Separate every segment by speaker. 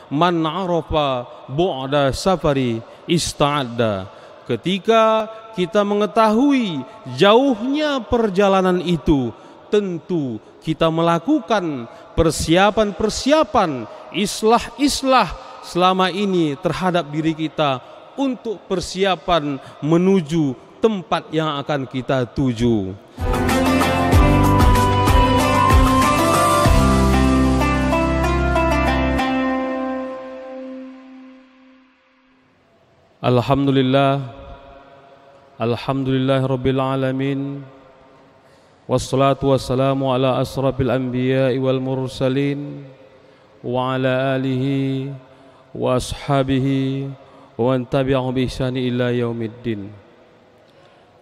Speaker 1: Man arafa bu'da safari ista'adda. Ketika kita mengetahui jauhnya perjalanan itu, tentu kita melakukan persiapan-persiapan, islah-islah selama ini terhadap diri kita untuk persiapan menuju tempat yang akan kita tuju. Alhamdulillah rabbil alamin, wassalatu wassalamu ala asrafil anbiya'i wal mursalin wa ala alihi wa ashabihi wa man tabi'ahum bi ihsani ila yaumiddin.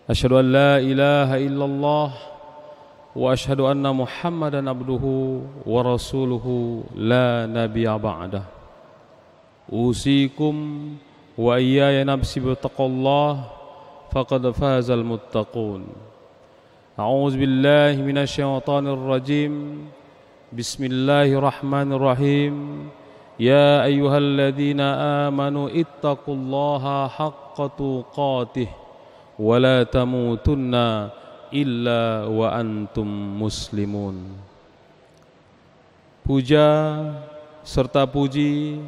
Speaker 1: Asyhadu an la ilaha illallah wa asyhadu anna Muhammadan abduhu wa rasuluhu la nabiyya ba'dah. Usikum wa iyaya nafsi bittaqallah faqad fazal muttaqun. A'udzu billahi minasy syaithanir rajim. Bismillahirrahmanirrahim. Ya ayyuhalladzina amanu ittaqullaha haqqa tuqatih wa la tamutunna illa wa antum muslimun. Puja serta puji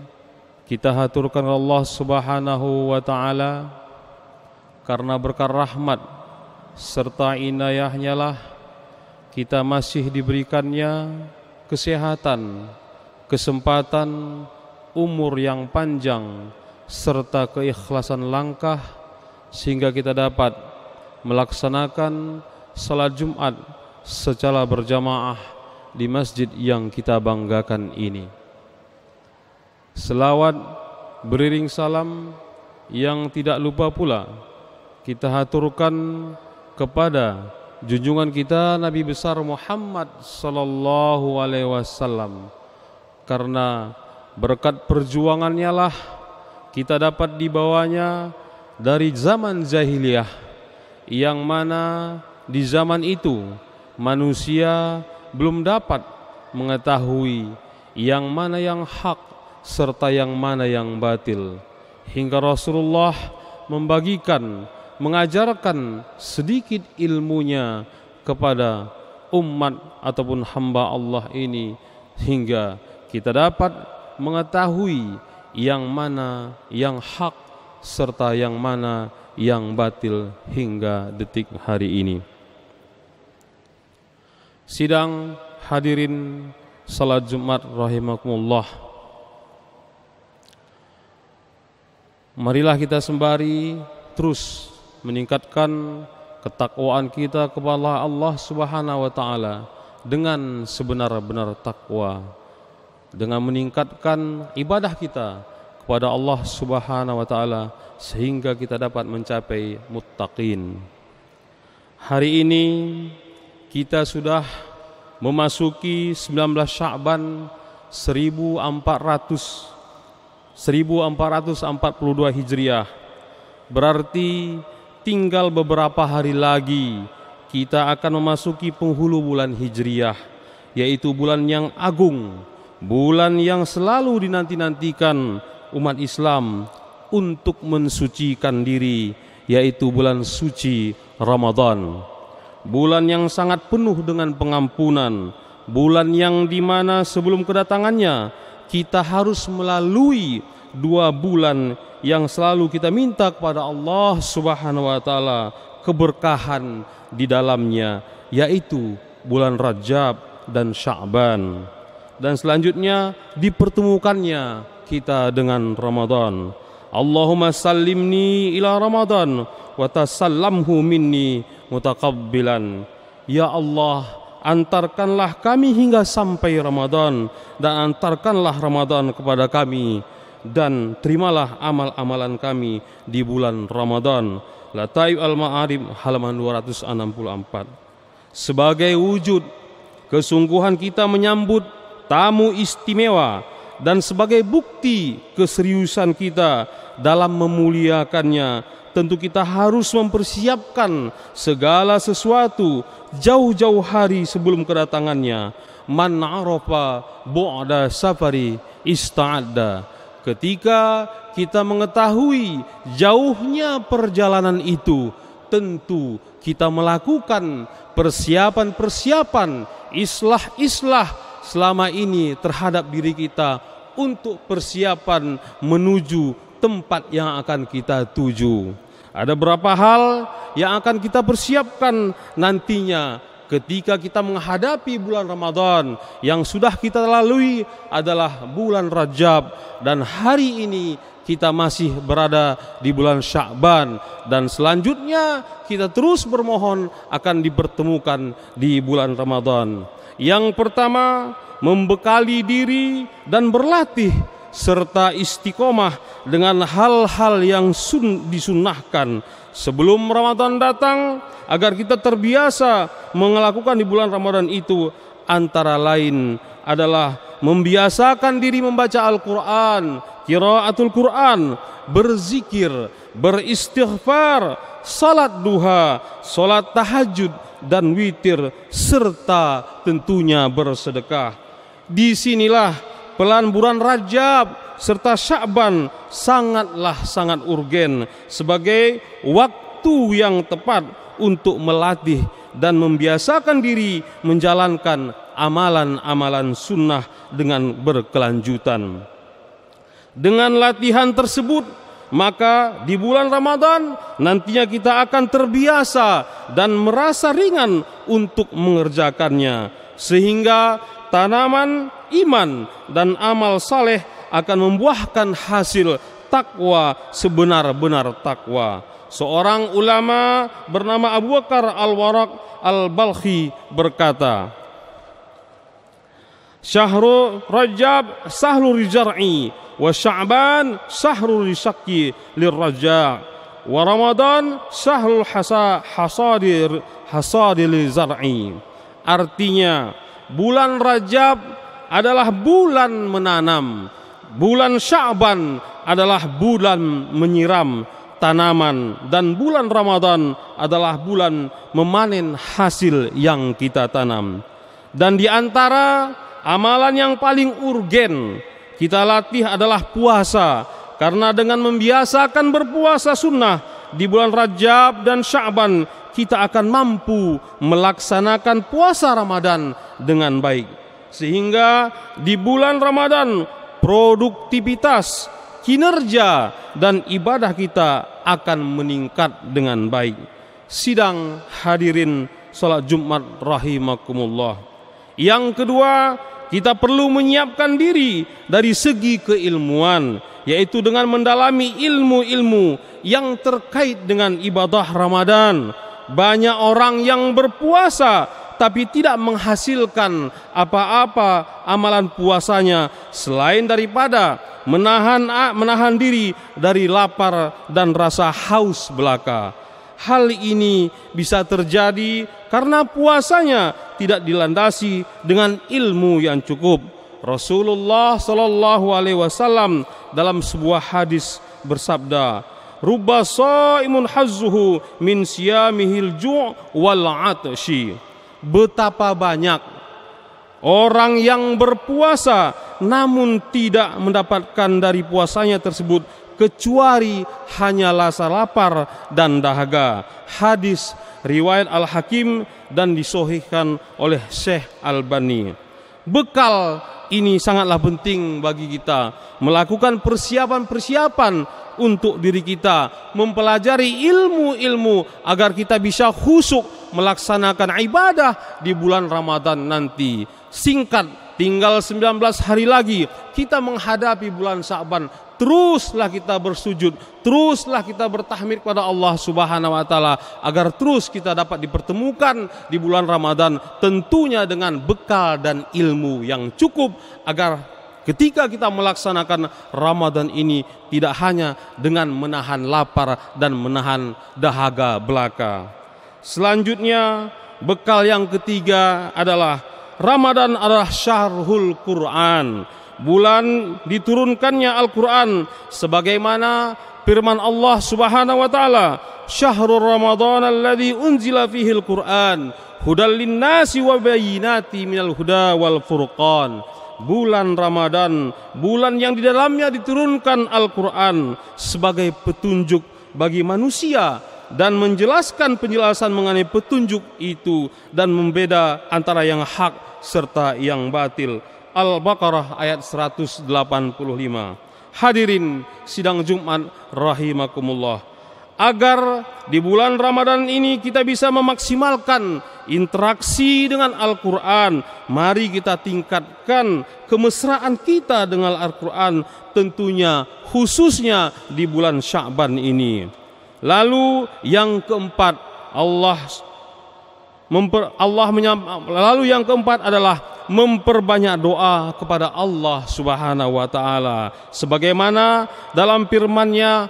Speaker 1: kita haturkan Allah Subhanahu wa ta'ala, karena berkah rahmat serta inayahnya lah kita masih diberikannya kesehatan, kesempatan, umur yang panjang, serta keikhlasan langkah, sehingga kita dapat melaksanakan salat Jumat secara berjamaah di masjid yang kita banggakan ini. Selawat beriring salam yang tidak lupa pula kita haturkan kepada junjungan kita Nabi besar Muhammad sallallahu alaihi wasallam, karena berkat perjuangannya lah kita dapat dibawanya dari zaman jahiliyah, yang mana di zaman itu manusia belum dapat mengetahui yang mana yang hak serta yang mana yang batil, hingga Rasulullah membagikan, mengajarkan sedikit ilmunya kepada umat ataupun hamba Allah ini, hingga kita dapat mengetahui yang mana yang hak serta yang mana yang batil hingga detik hari ini. Sidang hadirin salat Jumat rahimakumullah, marilah kita sembari terus meningkatkan ketakwaan kita kepada Allah Subhanahu wa ta'ala dengan sebenar-benar takwa, dengan meningkatkan ibadah kita kepada Allah Subhanahu wa ta'ala sehingga kita dapat mencapai muttaqin. Hari ini kita sudah memasuki 19 Sya'ban 1442 Hijriah. Berarti tinggal beberapa hari lagi kita akan memasuki penghulu bulan Hijriah, yaitu bulan yang agung, bulan yang selalu dinanti-nantikan umat Islam untuk mensucikan diri, yaitu bulan suci Ramadan. Bulan yang sangat penuh dengan pengampunan, bulan yang dimana sebelum kedatangannya kita harus melalui 2 bulan yang selalu kita minta kepada Allah Subhanahu wa ta'ala keberkahan di dalamnya, yaitu bulan Rajab dan Sya'ban. Dan selanjutnya dipertemukannya kita dengan Ramadan. Allahumma sallimni ila Ramadan wa tasallamhu minni mutakabbilan. Ya Allah, antarkanlah kami hingga sampai Ramadan, dan antarkanlah Ramadan kepada kami, dan terimalah amal-amalan kami di bulan Ramadan. Lataif Al-Ma'arib halaman 264. Sebagai wujud kesungguhan kita menyambut tamu istimewa dan sebagai bukti keseriusan kita dalam memuliakannya, tentu kita harus mempersiapkan segala sesuatu jauh-jauh hari sebelum kedatangannya. Man arafa bu'da safari ista'adda. Ketika kita mengetahui jauhnya perjalanan itu, tentu kita melakukan persiapan-persiapan, islah-islah selama ini terhadap diri kita untuk persiapan menuju tempat yang akan kita tuju. Ada beberapa hal yang akan kita persiapkan nantinya ketika kita menghadapi bulan Ramadan. Yang sudah kita lalui adalah bulan Rajab, dan hari ini kita masih berada di bulan Sya'ban, dan selanjutnya kita terus bermohon akan dipertemukan di bulan Ramadan. Yang pertama, membekali diri dan berlatih serta istiqomah dengan hal-hal yang disunnahkan sebelum Ramadan datang, agar kita terbiasa melakukan di bulan Ramadan itu, antara lain adalah membiasakan diri membaca Al-Quran, qiraatul Quran, berzikir, beristighfar, salat duha, salat tahajud dan witir, serta tentunya bersedekah. Disinilah pelan bulan Rajab serta Sya'ban sangat urgen sebagai waktu yang tepat untuk melatih dan membiasakan diri menjalankan amalan-amalan sunnah dengan berkelanjutan. Dengan latihan tersebut, maka di bulan Ramadan nantinya kita akan terbiasa dan merasa ringan untuk mengerjakannya, sehingga tanaman iman dan amal saleh akan membuahkan hasil takwa sebenar-benar takwa. Seorang ulama bernama Abu Bakar Al-Waraq Al-Balkhi berkata, Syahrul Rajab sahrul rizar'i wa Sya'ban sahrul rizaki lirraja' wa Ramadan sahrul hasadil zar'i. Artinya, bulan Rajab adalah bulan menanam, bulan Sya'ban adalah bulan menyiram tanaman, dan bulan Ramadan adalah bulan memanen hasil yang kita tanam. Dan di antara amalan yang paling urgen kita latih adalah puasa, karena dengan membiasakan berpuasa sunnah di bulan Rajab dan Sya'ban, kita akan mampu melaksanakan puasa Ramadan dengan baik, sehingga di bulan Ramadan produktivitas, kinerja dan ibadah kita akan meningkat dengan baik. Sidang hadirin salat Jumat rahimakumullah. Yang kedua, kita perlu menyiapkan diri dari segi keilmuan, yaitu dengan mendalami ilmu-ilmu yang terkait dengan ibadah Ramadan. Banyak orang yang berpuasa tapi tidak menghasilkan apa-apa amalan puasanya selain daripada menahan diri dari lapar dan rasa haus belaka. Hal ini bisa terjadi karena puasanya tidak dilandasi dengan ilmu yang cukup. Rasulullah sallallahu alaihi wasallam dalam sebuah hadis bersabda, "Rubba shaimun hazzuhu min siyamihil ju' wal 'atshi." Betapa banyak orang yang berpuasa namun tidak mendapatkan dari puasanya tersebut kecuali hanya rasa lapar dan dahaga. Hadis riwayat Al-Hakim dan disahihkan oleh Syekh Albani. Bekal ini sangatlah penting bagi kita, melakukan persiapan-persiapan untuk diri kita, mempelajari ilmu-ilmu agar kita bisa khusyuk melaksanakan ibadah di bulan Ramadan nanti. Singkat, tinggal 19 hari lagi kita menghadapi bulan Sya'ban. Teruslah kita bersujud, teruslah kita bertahmid kepada Allah Subhanahu wa taala agar terus kita dapat dipertemukan di bulan Ramadan, tentunya dengan bekal dan ilmu yang cukup, agar ketika kita melaksanakan Ramadan ini tidak hanya dengan menahan lapar dan menahan dahaga belaka. Selanjutnya, bekal yang ketiga adalah Ramadan adalah syahrul Quran, bulan diturunkannya Al-Quran, sebagaimana firman Allah Subhanahu wa taala, "Syahrul Ramadan alladzi unzila fihi al-Quran hudal linnasi wa bayyinatin minal huda wal furqan." bulan Ramadan, bulan yang di dalamnya diturunkan Al-Quran sebagai petunjuk bagi manusia dan menjelaskan penjelasan mengenai petunjuk itu dan membeda antara yang hak serta yang batil. Al-Baqarah ayat 185. Hadirin sidang Jumat rahimakumullah, agar di bulan Ramadan ini kita bisa memaksimalkan interaksi dengan Al-Quran, mari kita tingkatkan kemesraan kita dengan Al-Quran, tentunya khususnya di bulan Sya'ban ini. Lalu yang keempat, lalu yang keempat adalah memperbanyak doa kepada Allah Subhanahu wa taala, sebagaimana dalam firman-Nya,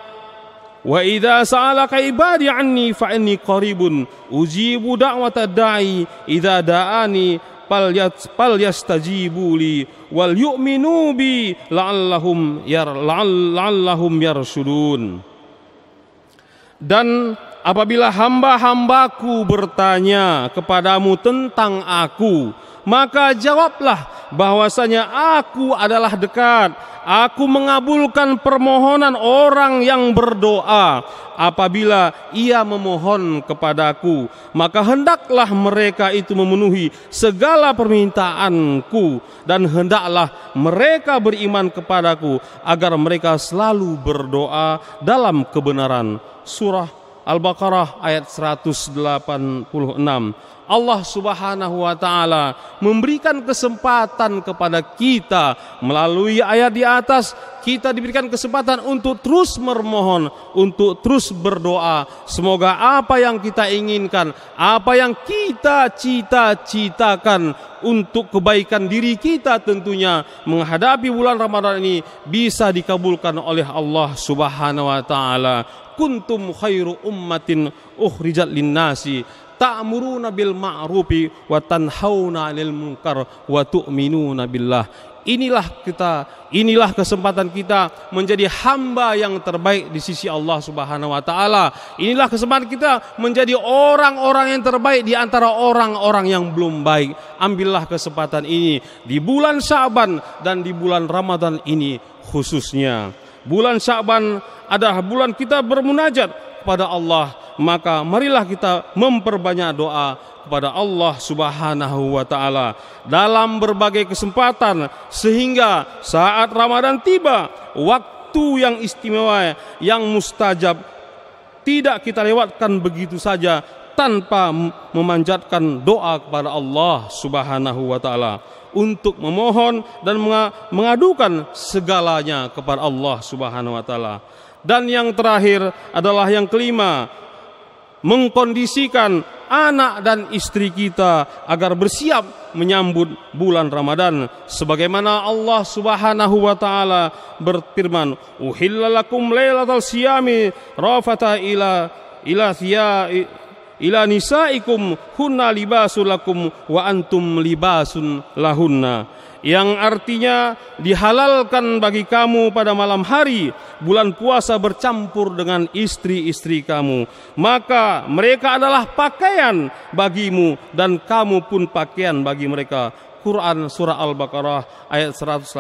Speaker 1: wa idza sa'alaka ibadi anni fa inni qaribun ujibu da'wata da'i idza da'ani falyastajibu li wal yu'minu bi la'allahum yarshudun. Dan apabila hamba-hambaku bertanya kepadamu tentang aku, maka jawablah bahwasanya aku adalah dekat. Aku mengabulkan permohonan orang yang berdoa. Apabila ia memohon kepadaku, maka hendaklah mereka itu memenuhi segala permintaanku, dan hendaklah mereka beriman kepadaku agar mereka selalu berdoa dalam kebenaran. Surah Al-Baqarah ayat 186. Allah Subhanahu wa taala memberikan kesempatan kepada kita melalui ayat di atas. Kita diberikan kesempatan untuk terus memohon, untuk terus berdoa. Semoga apa yang kita inginkan, apa yang kita cita-citakan untuk kebaikan diri kita tentunya menghadapi bulan Ramadan ini bisa dikabulkan oleh Allah Subhanahu wa taala. Kuntum khairu ummatin ukhrijat linnasi ta'muruna bil ma'rufi wa tanhauna 'anil munkar wa tu'minuna billah. Inilah kesempatan kita menjadi hamba yang terbaik di sisi Allah Subhanahu wa taala. Inilah kesempatan kita menjadi orang-orang yang terbaik di antara orang-orang yang belum baik. Ambillah kesempatan ini di bulan Sya'ban dan di bulan Ramadan ini khususnya. Bulan Sya'ban adalah bulan kita bermunajat kepada Allah, maka marilah kita memperbanyak doa kepada Allah Subhanahu wa taala dalam berbagai kesempatan, sehingga saat Ramadan tiba, waktu yang istimewa, yang mustajab, tidak kita lewatkan begitu saja tanpa memanjatkan doa kepada Allah Subhanahu wa taala, untuk memohon dan mengadukan segalanya kepada Allah Subhanahu wa taala. Dan yang terakhir adalah yang kelima, mengkondisikan anak dan istri kita agar bersiap menyambut bulan Ramadan, sebagaimana Allah Subhanahu wa taala berfirman, uhillalakum lailatal siyami rafata ila nisaikum hunna libasul lakum wa antum libasun lahunna, yang artinya dihalalkan bagi kamu pada malam hari bulan puasa bercampur dengan istri-istri kamu, maka mereka adalah pakaian bagimu dan kamu pun pakaian bagi mereka. Quran surah Al-Baqarah ayat 187.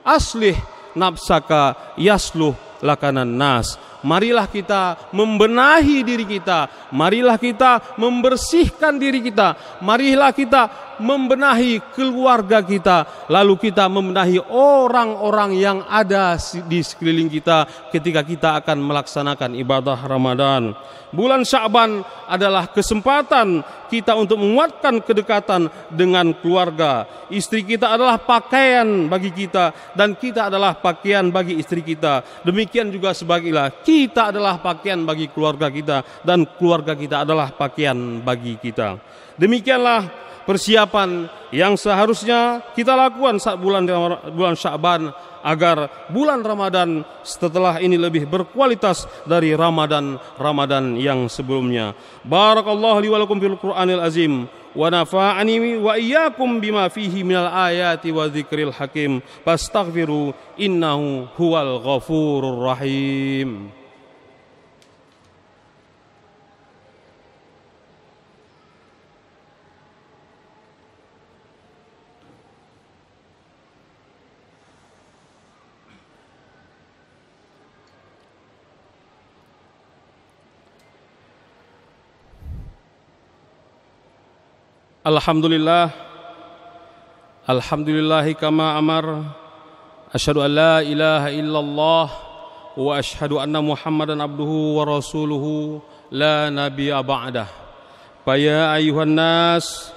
Speaker 1: Aslih nafsaka yasluh lakanan nas. Marilah kita membenahi diri kita, marilah kita membersihkan diri kita, marilah kita membenahi keluarga kita, lalu kita membenahi orang-orang yang ada di sekeliling kita ketika kita akan melaksanakan ibadah Ramadan. Bulan Sya'ban adalah kesempatan kita untuk menguatkan kedekatan dengan keluarga. Istri kita adalah pakaian bagi kita dan kita adalah pakaian bagi istri kita. Demikian juga sebaliknya, kita adalah pakaian bagi keluarga kita dan keluarga kita adalah pakaian bagi kita. Demikianlah persiapan yang seharusnya kita lakukan saat bulan Sya'ban, agar bulan Ramadan setelah ini lebih berkualitas dari Ramadan yang sebelumnya. Barakallahu li wa lakum fil Qur'anil azim wa nafa'ani wa iyyakum bima fihi minal ayati wa dzikril hakim. Fastaghfiru innahu huwal ghafurur rahim. Alhamdulillah, alhamdulillahi kama amar, asyhadu an la ilaha illallah wa asyhadu anna Muhammadan abduhu wa rasuluhu la nabiyya ba'dah. Faya ayuhan nas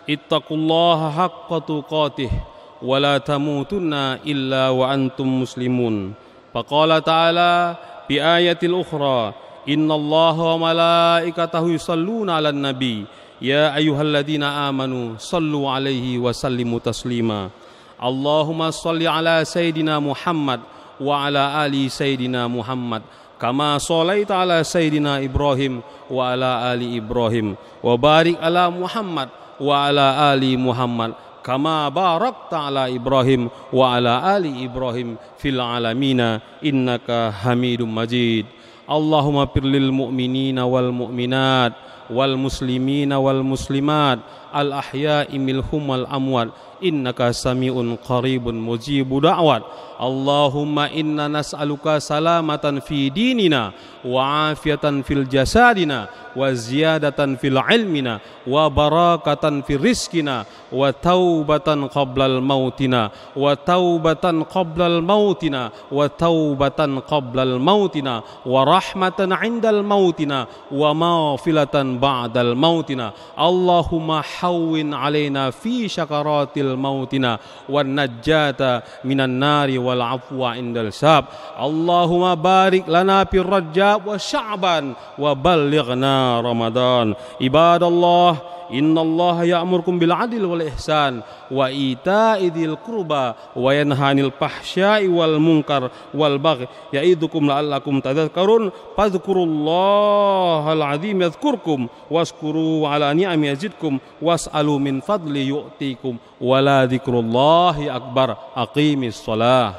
Speaker 1: ittaqullaha haqqa tuqatih wa la tamutunna illa wa antum muslimun. Faqala ta'ala bi ayatil ukhra, innallaha wa malaikatahu yusalluna 'alan nabi ya ayyuhalladzina amanu sallu 'alaihi wa sallimu taslima. Allahumma shalli 'ala sayidina Muhammad wa 'ala ali sayidina Muhammad kama shalaita 'ala sayidina Ibrahim wa 'ala ali Ibrahim wa barik 'ala Muhammad wa 'ala ali Muhammad kama barakta 'ala Ibrahim wa 'ala ali Ibrahim fil 'alamina innaka Hamidum Majid. Allahumma firlil mu'minina wal mu'minat wal muslimina wal muslimat al ahya'i minhum wal amwat innaka sami'un qaribun mujibu da'wat. Allahumma inna nas'aluka salamatan fi dinina wa afiyatan fil jasadina wa ziyadatan fil ilmina wa barakatan fil rizkina wa taubatan qablal mautina wa taubatan qablal mautina wa taubatan qablal mautina wa rahmatan indal mautina wa maghfiratan ba'dal mautina. Allahumma hawwin alaina fi syakaratil mautina wan najjata minan nari wal afwa indal sab. Allahumma barik lana fir Rajab wa Sya'ban wa ballighna Ramadan. Ibadallah, innallaha ya'murukum bil 'adli wal ihsan wa ita'i dzil qurba wa yanha 'anil fahsya'i wal munkar wal baghi ya'idukum la'allakum tadhakkarun. Fadhkurullahal 'azim yadhkurkum washkuru 'ala ni'ami yazidkum was'alu min fadli yu'tikum wa la dzikrullahi akbar. Aqimis shalah.